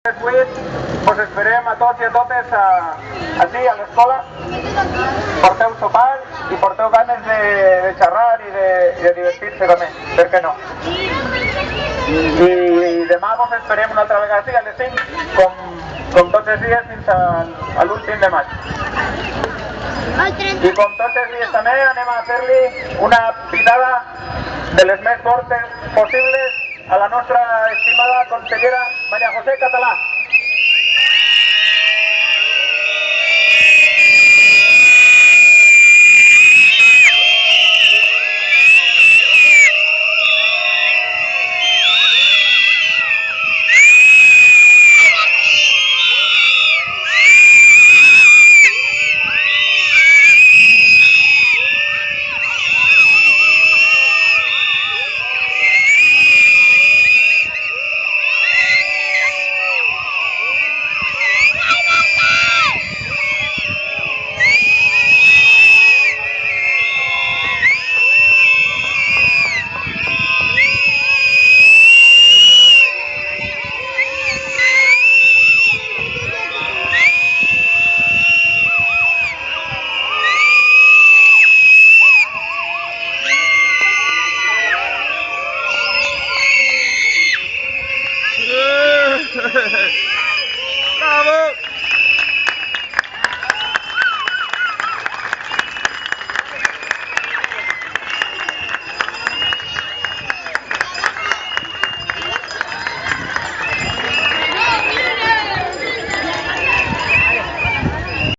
Avui us esperem a tots i a totes aquí a l'escola. Porteu sopar i porteu ganes de xerrar i de divertir-se també, per què no? I demà vos esperem una altra vegada a les 5, com tots els dies fins a l'últim de maig. I com tots els dies també anem a fer-li una pitada de les més fortes possibles a la nostra estimada consellera Maria José Català.